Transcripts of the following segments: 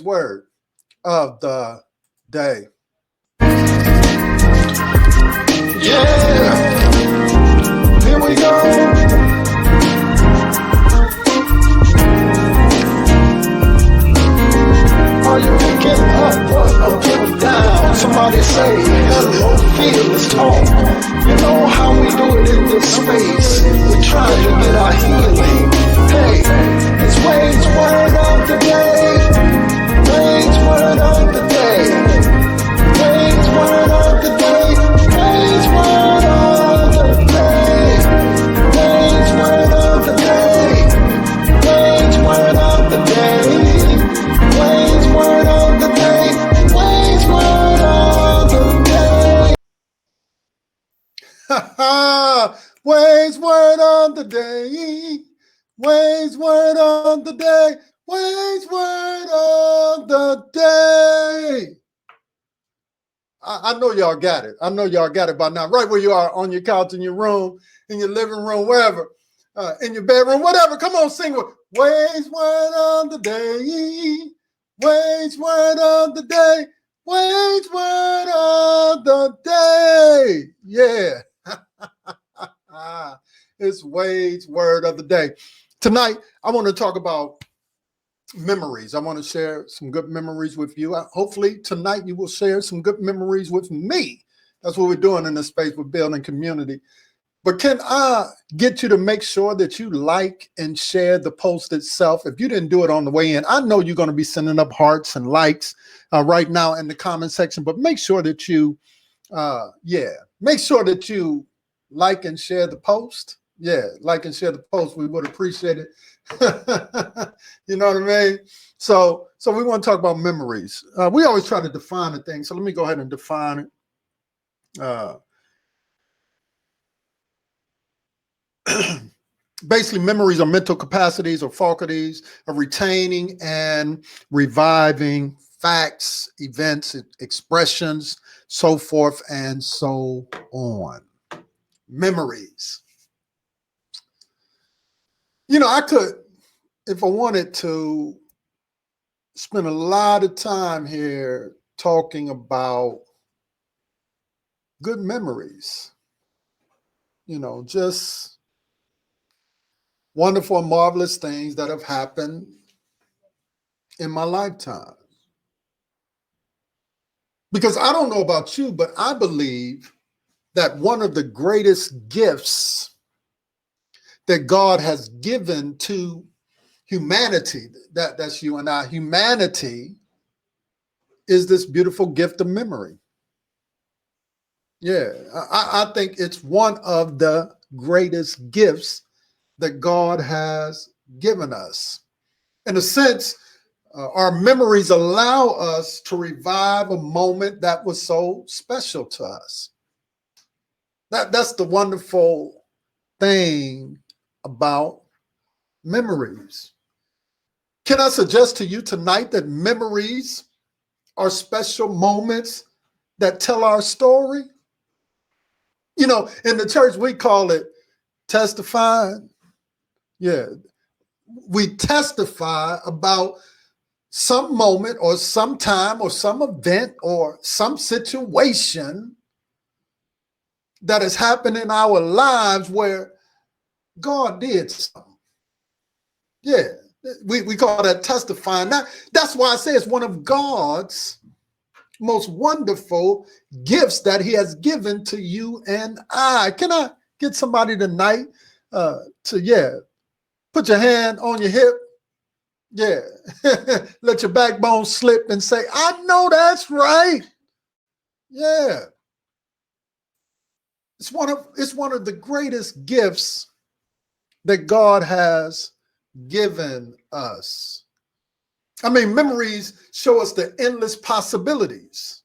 today's word of the day. Yeah, here we go. Are you picking up or putting down? Somebody say hello, feel this talk. You know how we do it in this space. We're trying to get our healing. Hey, it's Wayne's word of the day. Wayne's word of the day. Wayne's word of the day. Wayne's word of the day. Wayne's word of the day. Wayne's word of the day. Wayne's word of the day. Wayne's word of the day. Ha ha! Wayne's word of the day. Wayne's word of the day. Wayne's word of the day. I know y'all got it. I know y'all got it by now. Right where you are, on your couch, in your room, in your living room, wherever, in your bedroom, whatever. Come on, sing with Wayne's word of the day. Wayne's word of the day. Wayne's word of the day. Yeah. It's Wade's word of the day. Tonight, I want to talk about memories. I want to share some good memories with you. Hopefully, tonight you will share some good memories with me. That's what we're doing in this space. We're building community. But can I get you to make sure that you like and share the post itself? If you didn't do it on the way in, I know you're going to be sending up hearts and likes right now in the comment section, but make sure that you, make sure that you like and share the post. Yeah, like and share the post. We would appreciate it. You know what I mean? So we want to talk about memories. We always try to define a thing. So let me go ahead and define it. Basically, memories are mental capacities or faculties of retaining and reviving facts, events, expressions, so forth and so on. Memories. You know, I could, if I wanted to, spend a lot of time here talking about good memories. You know, just wonderful and marvelous things that have happened in my lifetime. Because I don't know about you, but I believe that one of the greatest gifts that God has given to humanity, that's you and I, humanity, is this beautiful gift of memory. Yeah, I think it's one of the greatest gifts that God has given us. In a sense, our memories allow us to revive a moment that was so special to us. That's the wonderful thing about memories. Can I suggest to you tonight that memories are special moments that tell our story? You know, in the church, we call it testifying. Yeah, we testify about some moment or some time or some event or some situation that has happened in our lives where God did something. Yeah, we call that testifying. That's why I say it's one of God's most wonderful gifts that he has given to you and I. Can I get somebody tonight to put your hand on your hip? Yeah, let your backbone slip and say, I know that's right. Yeah. It's one of the greatest gifts that God has given us. I mean, memories show us the endless possibilities.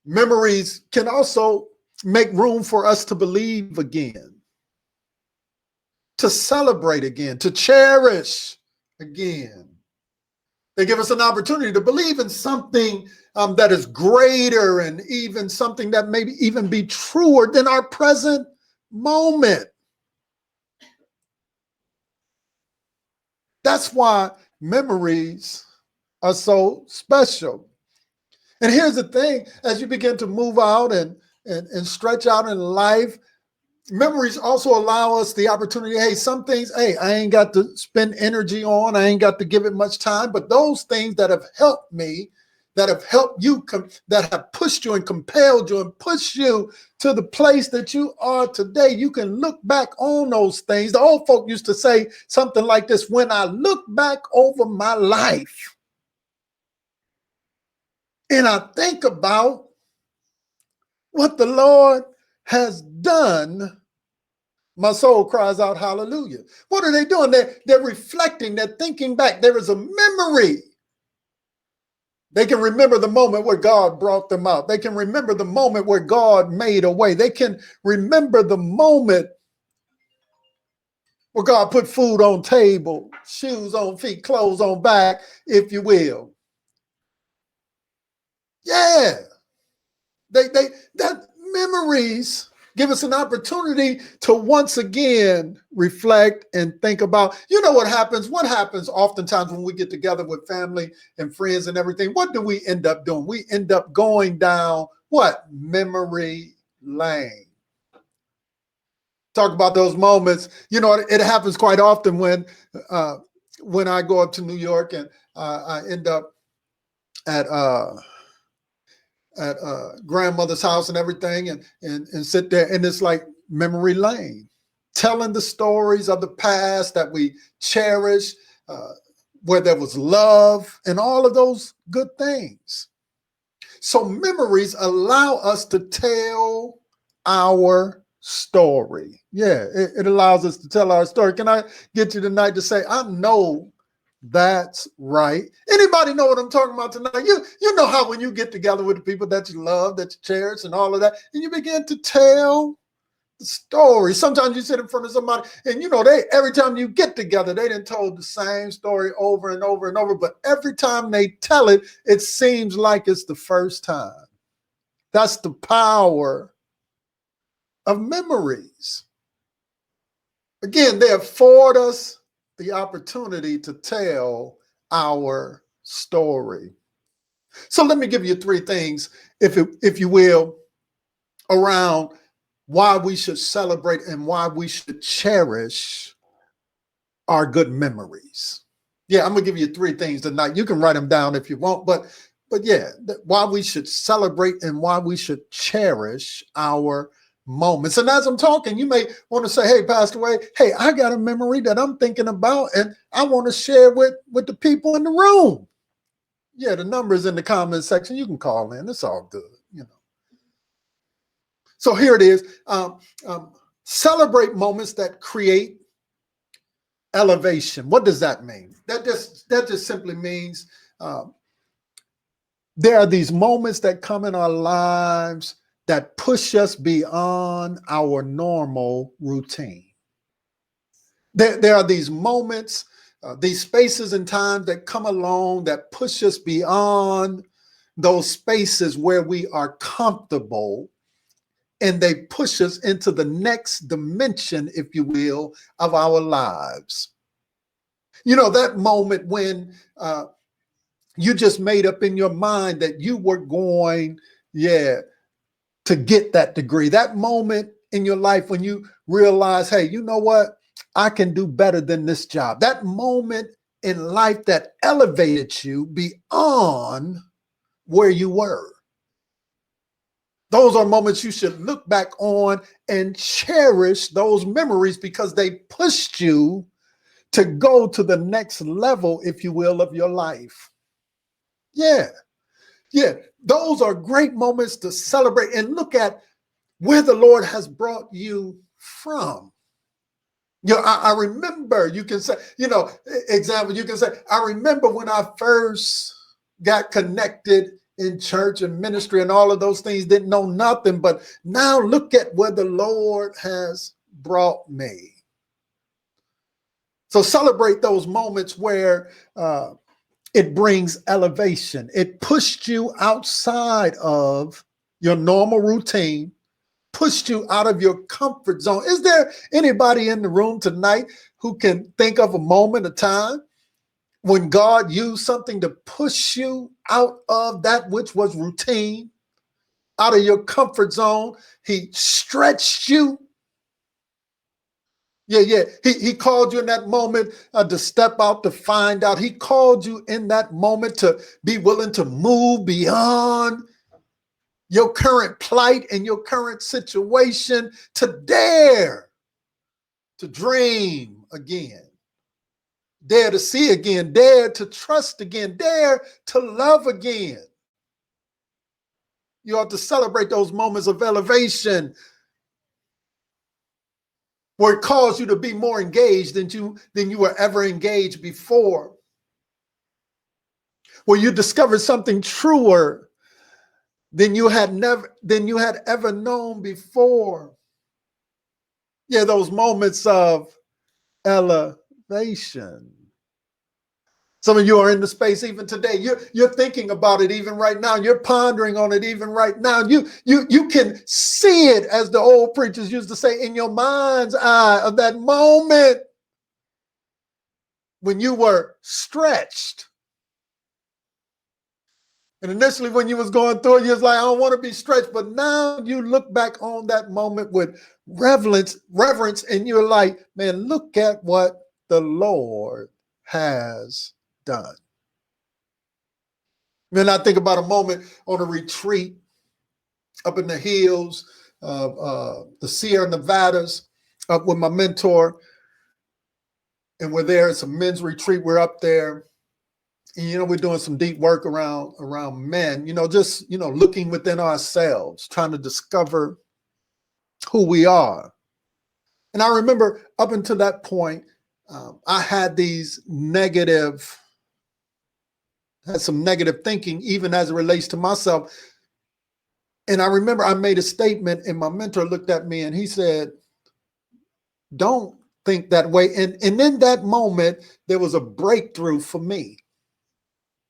Memories can also make room for us to believe again, to celebrate again, to cherish again. They give us an opportunity to believe in something that is greater and even something that maybe even be truer than our present moment. That's why memories are so special. And here's the thing, as you begin to move out and stretch out in life, memories also allow us the opportunity. Hey, some things, hey, I ain't got to spend energy on, I ain't got to give it much time, but those things that have helped me, that have helped you, that have pushed you and compelled you and pushed you to the place that you are today, you can look back on those things. The old folk used to say something like this: when I look back over my life and I think about what the Lord has done, my soul cries out, hallelujah. What are they doing? They're reflecting, they're thinking back. There is a memory. They can remember the moment where God brought them out. They can remember the moment where God made a way. They can remember the moment where God put food on table, shoes on feet, clothes on back, if you will. Yeah. That memories give us an opportunity to once again reflect and think about, you know, what happens oftentimes when we get together with family and friends and everything. What do we end up doing? We end up going down what? Memory lane. Talk about those moments. You know, it happens quite often when I go up to New York and I end up at grandmother's house and everything, and sit there, and it's like memory lane, telling the stories of the past that we cherish, where there was love and all of those good things. So memories allow us to tell our story. Yeah, it allows us to tell our story. Can I get you tonight to say, I know that's right? Anybody know what I'm talking about tonight? You know how when you get together with the people that you love, that you cherish, and all of that, and you begin to tell the story. Sometimes you sit in front of somebody, and you know every time you get together, they done told the same story over and over and over. But every time they tell it, it seems like it's the first time. That's the power of memories. Again, they afford us the opportunity to tell our story. So let me give you three things, if you will, around why we should celebrate and why we should cherish our good memories. Yeah, I'm gonna give you three things tonight. You can write them down if you want, but yeah, why we should celebrate and why we should cherish our moments. And as I'm talking, you may want to say, hey, Pastor Wade, hey, I got a memory that I'm thinking about and I want to share with the people in the room. Yeah, the number is in the comment section. You can call in. It's all good, you know. So here it is. Celebrate moments that create elevation. What does that mean? That just simply means there are these moments that come in our lives that push us beyond our normal routine. There are these moments, these spaces and times that come along that push us beyond those spaces where we are comfortable, and they push us into the next dimension, if you will, of our lives. You know, that moment when you just made up in your mind that you were going, to get that degree. That moment in your life when you realize, hey, you know what? I can do better than this job. That moment in life that elevated you beyond where you were. Those are moments you should look back on and cherish those memories because they pushed you to go to the next level, if you will, of your life. Yeah. Those are great moments to celebrate and look at where the Lord has brought you from. You know, I remember, you can say, example, you can say, I remember when I first got connected in church and ministry and all of those things, didn't know nothing, but now look at where the Lord has brought me. So celebrate those moments where it brings elevation. It pushed you outside of your normal routine, pushed you out of your comfort zone. Is there anybody in the room tonight who can think of a moment, a time When God used something to push you out of that which was routine, out of your comfort zone, he stretched you. Yeah. He called you in that moment to step out, to find out. He called you in that moment to be willing to move beyond your current plight and your current situation, to dare to dream again, dare to see again, dare to trust again, dare to love again. You ought to celebrate those moments of elevation where it calls you to be more engaged than you were ever engaged before, where you discover something truer than you had ever known before. Yeah, those moments of elevation. Some of you are in the space even today. You're thinking about it even right now. You're pondering on it even right now. You can see it, as the old preachers used to say, in your mind's eye, of that moment when you were stretched. And initially when you was going through it, you was like, I don't want to be stretched. But now you look back on that moment with reverence, and you're like, man, look at what the Lord has done. Then I think about a moment on a retreat up in the hills of the Sierra Nevadas, up with my mentor. And we're there. It's a men's retreat. We're up there. And, we're doing some deep work around men, just, looking within ourselves, trying to discover who we are. And I remember up until that point, I had some negative thinking, even as it relates to myself. And I remember I made a statement, and my mentor looked at me and he said, don't think that way. And in that moment, there was a breakthrough for me.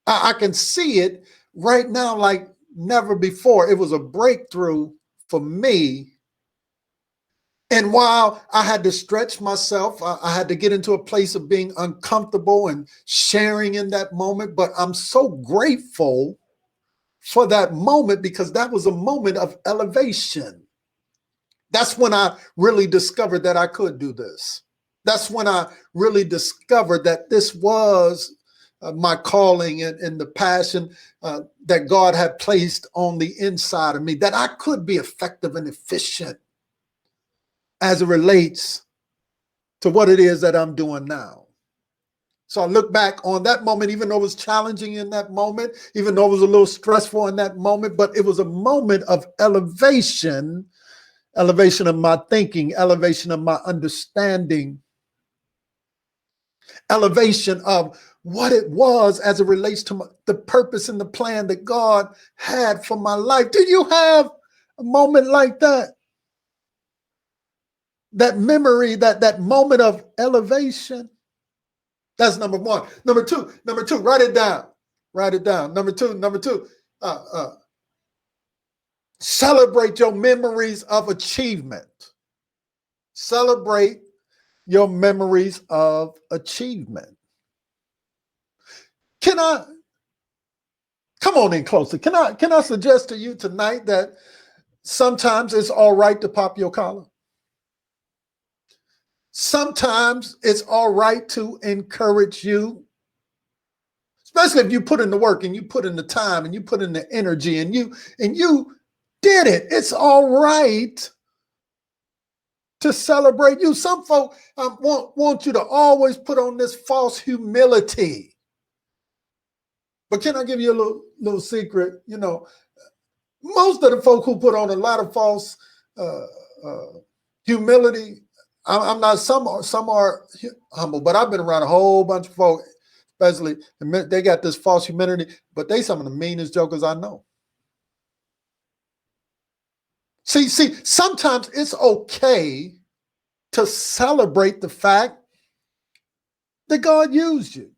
I can see it right now like never before. It was a breakthrough for me. And while I had to stretch myself, I had to get into a place of being uncomfortable and sharing in that moment. But I'm so grateful for that moment, because that was a moment of elevation. That's when I really discovered that I could do this. That's when I really discovered that this was my calling and the passion that God had placed on the inside of me, that I could be effective and efficient as it relates to what it is that I'm doing now. So I look back on that moment, even though it was challenging in that moment, even though it was a little stressful in that moment, but it was a moment of elevation of my thinking, elevation of my understanding, elevation of what it was as it relates to the purpose and the plan that God had for my life. Did you have a moment like that? That memory, that moment of elevation? That's number one. Number two, write it down. Write it down. Number two, celebrate your memories of achievement. Celebrate your memories of achievement. Can I come on in closer? Can I suggest to you tonight that sometimes it's all right to pop your collar? Sometimes it's all right to encourage you, especially if you put in the work and you put in the time and you put in the energy and you did it. It's all right to celebrate you. Some folk want you to always put on this false humility. But can I give you a little secret? Most of the folk who put on a lot of false humility, I'm not. Some are humble, but I've been around a whole bunch of folk, especially they got this false humility, but they some of the meanest jokers I know. See, sometimes it's okay to celebrate the fact that God used you,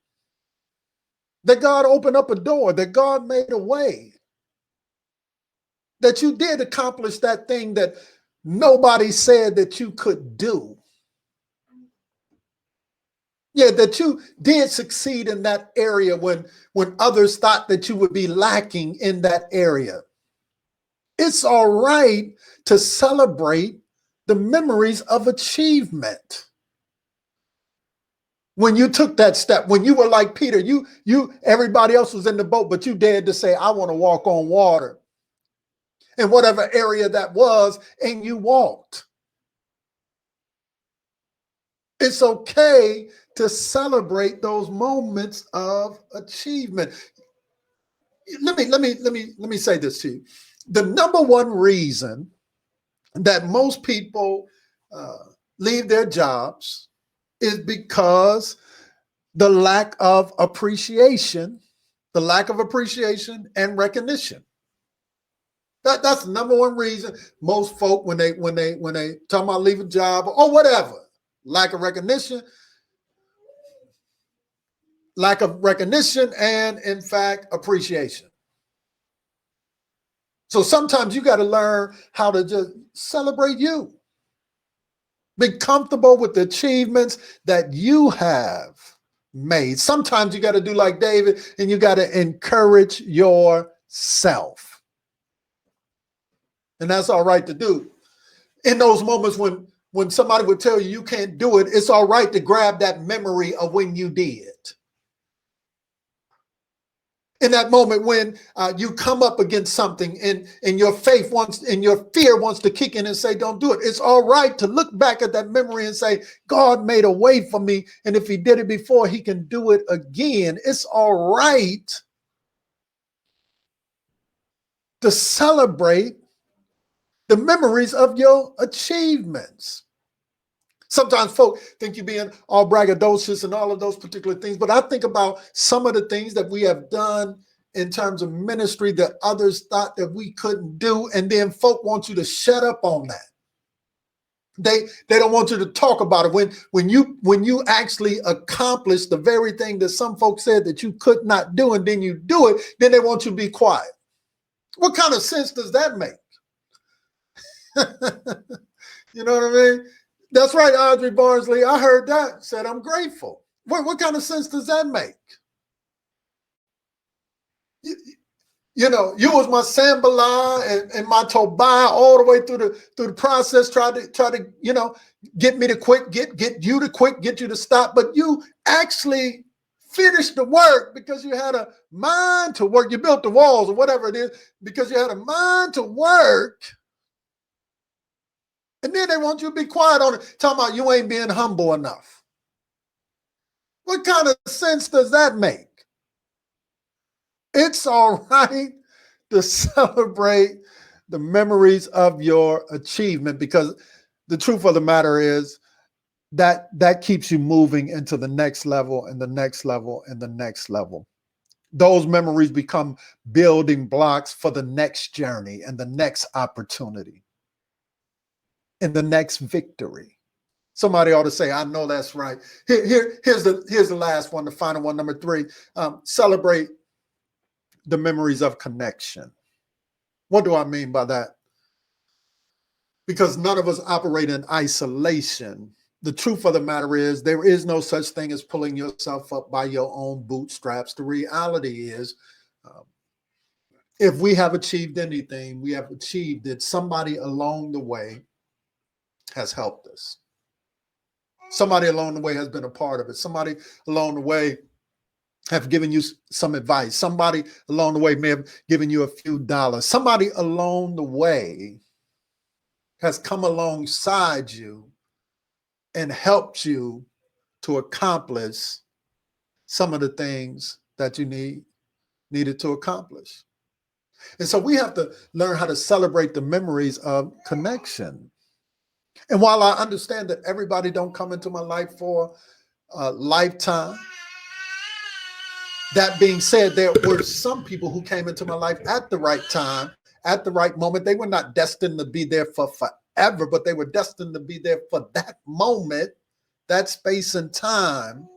that God opened up a door, that God made a way, that you did accomplish that thing that nobody said that you could do. Yeah, that you did succeed in that area when others thought that you would be lacking in that area. It's all right to celebrate the memories of achievement. When you took that step, when you were like Peter, everybody else was in the boat, but you dared to say, I want to walk on water in whatever area that was, and you walked. It's okay to celebrate those moments of achievement. Let me say this to you. The number one reason that most people uh, leave their jobs is because the lack of appreciation, and recognition. That's the number one reason most folk when they talk about leave a job or whatever, lack of recognition, and in fact appreciation. So sometimes you got to learn how to just celebrate you. Be comfortable with the achievements that you have made. Sometimes you got to do like David and you got to encourage yourself. And that's all right to do. In those moments when somebody would tell you you can't do it, it's all right to grab that memory of when you did. In that moment when you come up against something and your faith wants and your fear wants to kick in and say, don't do it. It's all right to look back at that memory and say, God made a way for me. And if he did it before, he can do it again. It's all right to celebrate the memories of your achievements. Sometimes folk think you're being all braggadocious and all of those particular things, but I think about some of the things that we have done in terms of ministry that others thought that we couldn't do, and then folk want you to shut up on that. They don't want you to talk about it. When you actually accomplish the very thing that some folks said that you could not do, and then you do it, then they want you to be quiet. What kind of sense does that make? You know what I mean? That's right, Audrey Barnsley. I heard that. Said, I'm grateful. What kind of sense does that make? You know, you was my Sambala and my Tobiah all the way through the process, try to get me to quit, get you to quit, get you to stop. But you actually finished the work because you had a mind to work. You built the walls or whatever it is because you had a mind to work. And then they want you to be quiet on it, talking about you ain't being humble enough. What kind of sense does that make? It's all right to celebrate the memories of your achievement, because the truth of the matter is that keeps you moving into the next level and the next level and the next level. Those memories become building blocks for the next journey and the next opportunity and the next victory. Somebody ought to say, I know that's right. Here's the last one, the final one, number 3. Celebrate the memories of connection. What do I mean by that? Because none of us operate in isolation. The truth of the matter is there is no such thing as pulling yourself up by your own bootstraps. The reality is, if we have achieved anything, we have achieved it. Somebody along the way has helped us. Somebody along the way has been a part of it. Somebody along the way have given you some advice. Somebody along the way may have given you a few dollars. Somebody along the way has come alongside you and helped you to accomplish some of the things that you needed to accomplish. And so we have to learn how to celebrate the memories of connection. And while I understand that everybody don't come into my life for a lifetime, that being said, there were some people who came into my life at the right time, at the right moment. They were not destined to be there for forever, but they were destined to be there for that moment, that space and time.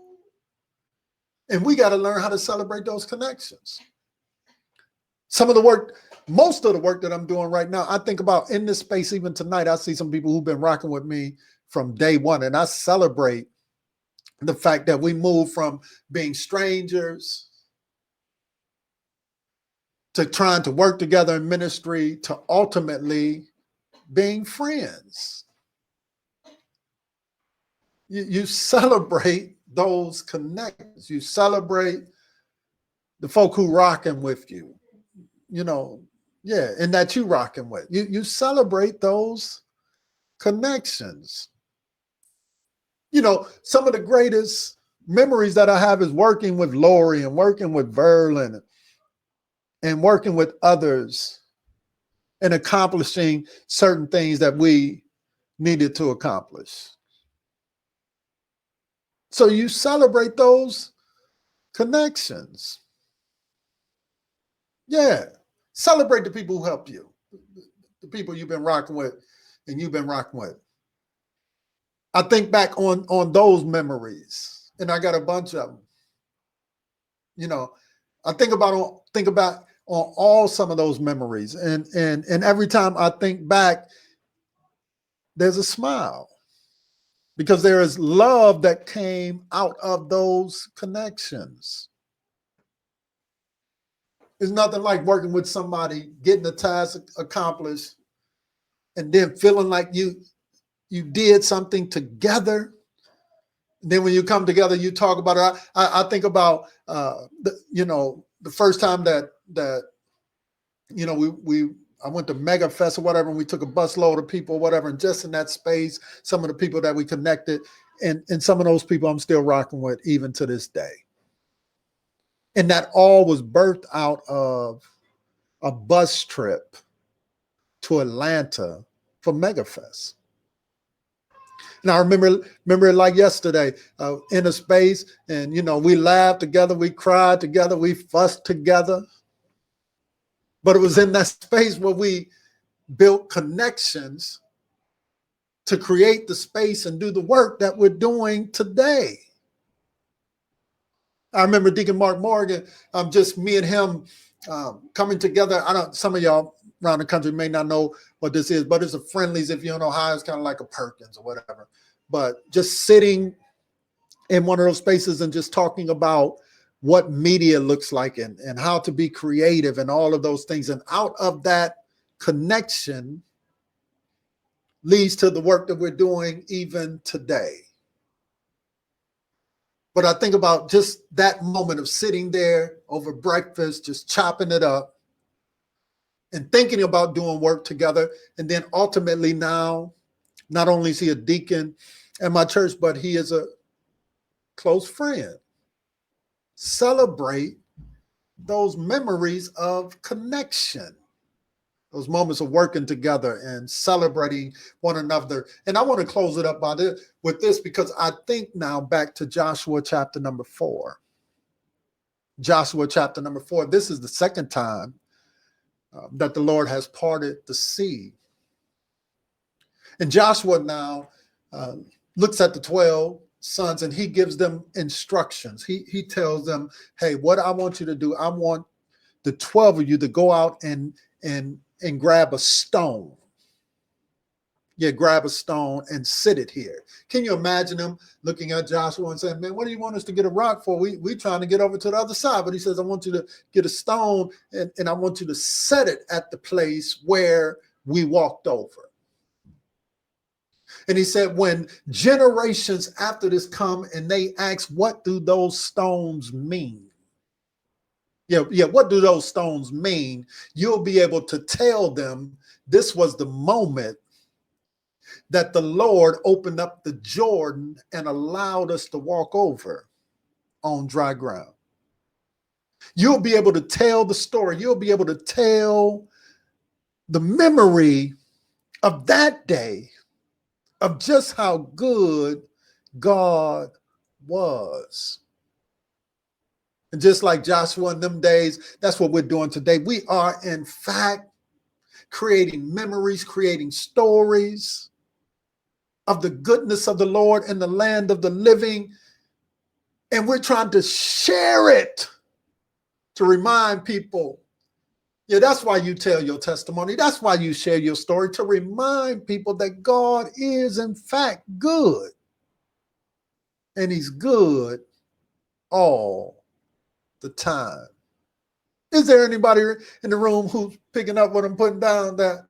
And we got to learn how to celebrate those connections. Most of the work that I'm doing right now, I think about in this space, even tonight, I see some people who've been rocking with me from day one, and I celebrate The fact that we move from being strangers to trying to work together in ministry to ultimately being friends. You celebrate those connections. You celebrate the folk who rocking with you, and that you rocking with. You celebrate those connections. Some of the greatest memories that I have is working with Lori and working with Verlin and working with others and accomplishing certain things that we needed to accomplish. So you celebrate those connections. Yeah. Celebrate the people who help you, the people you've been rocking with and you've been rocking with. I think back on those memories, and I got a bunch of them. I think about on all some of those memories, and every time I think back, there's a smile because there is love that came out of those connections. There's nothing like working with somebody, getting a task accomplished, and then feeling like you did something together. Then when you come together, you talk about it. I think about the first time that I went to Mega Fest or whatever, and we took a busload of people or whatever, and just in that space, some of the people that we connected, and some of those people I'm still rocking with even to this day. And that all was birthed out of a bus trip to Atlanta for Mega Fest. And I remember it like yesterday, in a space, and we laughed together, we cried together, we fussed together. But it was in that space where we built connections to create the space and do the work that we're doing today. I remember Deacon Mark Morgan, just me and him coming together. Some of y'all around the country may not know what this is, but it's a Friendlies. If you're in Ohio, it's kind of like a Perkins or whatever. But just sitting in one of those spaces and just talking about what media looks like and how to be creative and all of those things. And out of that connection leads to the work that we're doing even today. But I think about just that moment of sitting there over breakfast, just chopping it up and thinking about doing work together. And then ultimately now, not only is he a deacon at my church, but he is a close friend. Celebrate those memories of connection, those moments of working together and celebrating one another. And I want to close it up with this because I think now back to Joshua chapter number 4. Joshua chapter number 4. This is the second time that the Lord has parted the sea. And Joshua now looks at the 12 sons and he gives them instructions. He tells them, hey, what I want you to do, I want the 12 of you to go out and grab a stone. Yeah, grab a stone and sit it here. Can you imagine them looking at Joshua and saying, man, what do you want us to get a rock for? We trying to get over to the other side. But he says, I want you to get a stone and I want you to set it at the place where we walked over. And he said, when generations after this come and they ask, what do those stones mean? Yeah, what do those stones mean? You'll be able to tell them this was the moment that the Lord opened up the Jordan and allowed us to walk over on dry ground. You'll be able to tell the story. You'll be able to tell the memory of that day of just how good God was. And just like Joshua in them days, that's what we're doing today. We are, in fact, creating memories, creating stories of the goodness of the Lord in the land of the living. And we're trying to share it to remind people. Yeah, that's why you tell your testimony. That's why you share your story, to remind people that God is, in fact, good. and he's good all the time. Is there anybody in the room who's picking up what I'm putting down? That,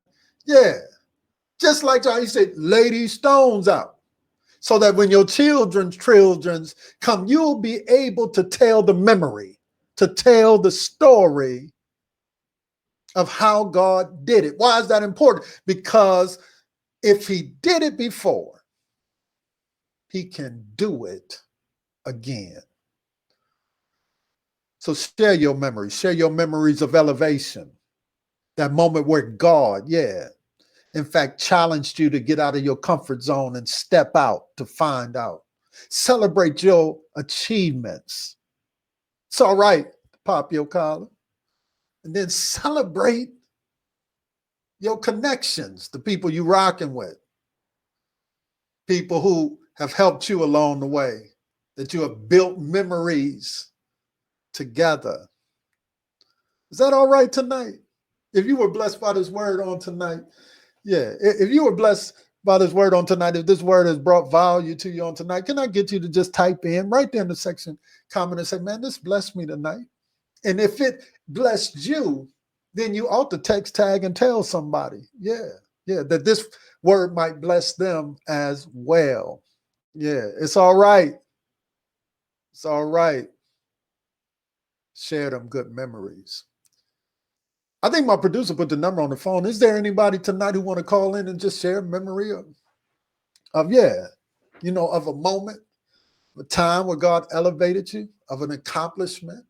yeah, just like John, he said, lay these stones out so that when your children's come, you'll be able to tell the memory, to tell the story of how God did it. Why is that important? Because if he did it before, he can do it again. So share your memories of elevation, that moment where God, in fact, challenged you to get out of your comfort zone and step out to find out. Celebrate your achievements. It's all right to pop your collar. And then celebrate your connections, the people you're rocking with, people who have helped you along the way, that you have built memories together. Is that all right tonight? If you were blessed by this word on tonight, if you were blessed by this word on tonight, if this word has brought value to you on tonight, can I get you to just type in right there in the section comment and say, man, this blessed me tonight. And if it blessed you, then you ought to text, tag, and tell somebody, that this word might bless them as well. Yeah, it's all right. It's all right. Share them good memories. I think my producer put the number on the phone. Is there anybody tonight who want to call in and just share a memory of a moment, a time where God elevated you, of an accomplishment,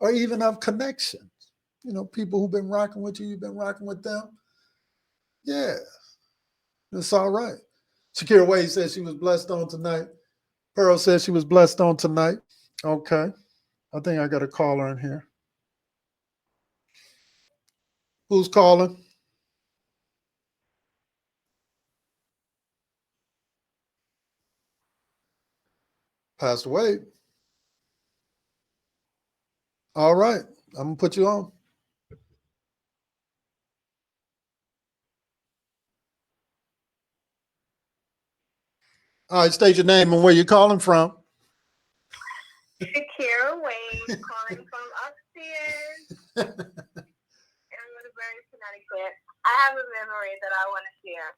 or even of connections? People who've been rocking with you, you've been rocking with them. Yeah, it's all right. Shakira Wade says she was blessed on tonight. Pearl says she was blessed on tonight. Okay. I think I got a caller in here. Who's calling? Pastor Wade. All right. I'm going to put you on. All right. State your name and where you're calling from. Shakira Wade, calling from upstairs in Woodbury, Connecticut. I have a memory that I want to share.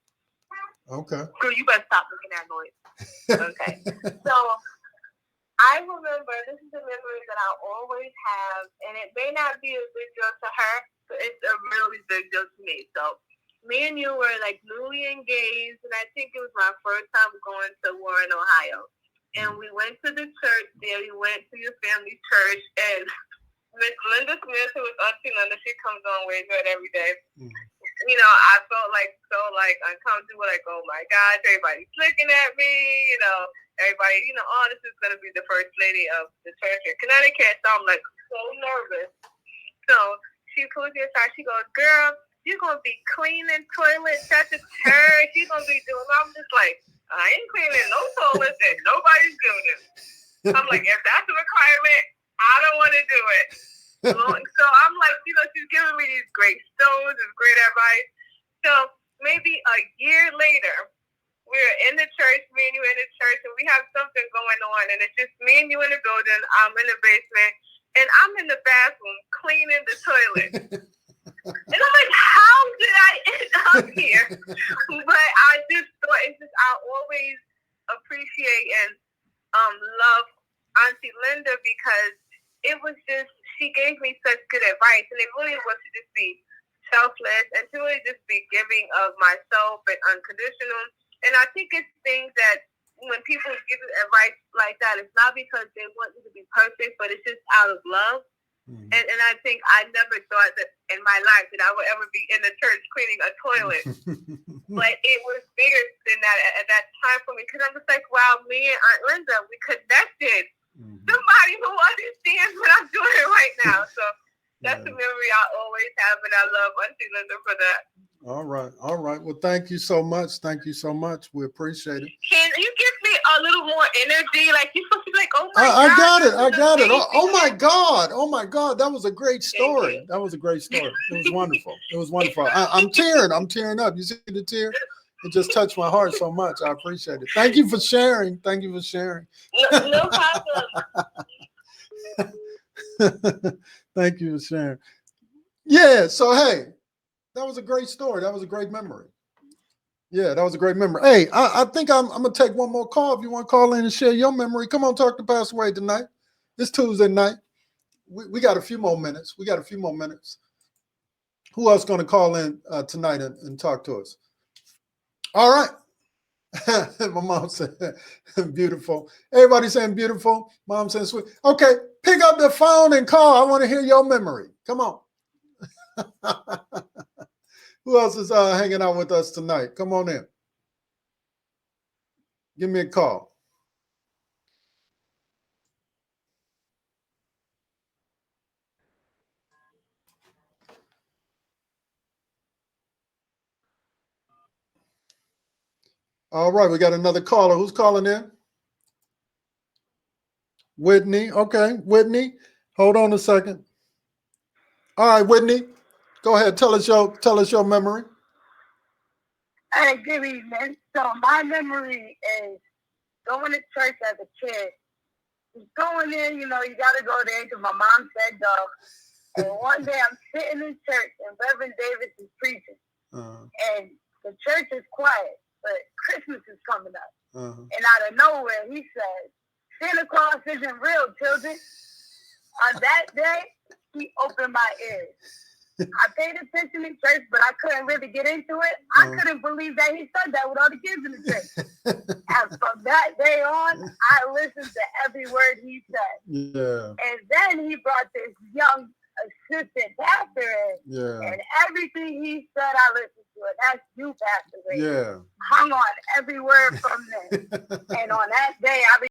Okay. Girl, you better stop looking at noise. Okay. So I remember, this is a memory that I always have, and it may not be a big deal to her, but it's a really big deal to me. So me and you were like newly engaged, and I think it was my first time going to Warren, Ohio. And we went to the church there. We went to your family's church, and Miss Linda Smith, who was Auntie Linda, she comes on way good every day. Mm-hmm. I felt so uncomfortable, like, oh my gosh, everybody's looking at me, everybody, this is going to be the first lady of the church in Connecticut. So I'm like so nervous. So she pulls me aside. She goes, girl, you're going to be cleaning toilets at the church. You're going to be doing, I'm just like, I ain't cleaning no toilets and nobody's doing it. I'm like, if that's a requirement, I don't want to do it. So I'm like, she's giving me these great stones, this great advice. So maybe a year later, we're in the church, me and you in the church, and we have something going on, and it's just me and you in the building. I'm in the basement, and I'm in the bathroom cleaning the toilet. And I'm like, how did I end up here? But I just thought I always appreciate and love Auntie Linda because it was just, she gave me such good advice, and it really was to just be selfless and to really just be giving of myself and unconditional. And I think it's things that when people give you advice like that, it's not because they want you to be perfect, but it's just out of love. Mm-hmm. And I think I never thought that in my life that I would ever be in the church cleaning a toilet. But it was bigger than that at that time for me because I'm just like, wow, me and Aunt Linda, we connected. Mm-hmm. Somebody who understands what I'm doing right now. So that's a memory I always have, and I love Auntie Linda for that. All right. Well, thank you so much. We appreciate it. Can you give me a little more energy? Like, you're supposed to be like, oh my God. I got it. Oh my God. That was a great story. It was wonderful. I'm tearing up. You see the tear? it just touched my heart so much. I appreciate it. Thank you for sharing. Thank you for sharing. No problem. Thank you for sharing. Yeah. So, hey, that was a great story. That was a great memory. Yeah, that was a great memory. Hey, I think I'm going to take one more call. If you want to call in and share your memory, come on, talk to Pastor Wade tonight. It's Tuesday night. We got a few more minutes. Who else going to call in tonight and talk to us? All right. My mom said beautiful. Everybody saying beautiful. Mom saying sweet. Okay, pick up the phone and call. I want to hear your memory. Come on. Who else is hanging out with us tonight? Come on in. Give me a call. All right, we got another caller. Who's calling in? Whitney. Okay, Whitney. Hold on a second. All right, Whitney. Go ahead. Tell us your memory. Hey, good evening. So my memory is going to church as a kid. Just going in, you got to go there because my mom said go. And one day I'm sitting in church and Reverend Davis is preaching. And the church is quiet, but Christmas is coming up. And out of nowhere, he says, Santa Claus isn't real, children. On that day, he opened my ears. I paid attention in church, but I couldn't really get into it. I couldn't believe that he said that with all the kids in the church. And from that day on, I listened to every word he said. Yeah. And then he brought this young assistant pastor in. Yeah. And everything he said, I listened to it. That's you, Pastor Ray. Yeah. Hung on every word from there. And on that day, I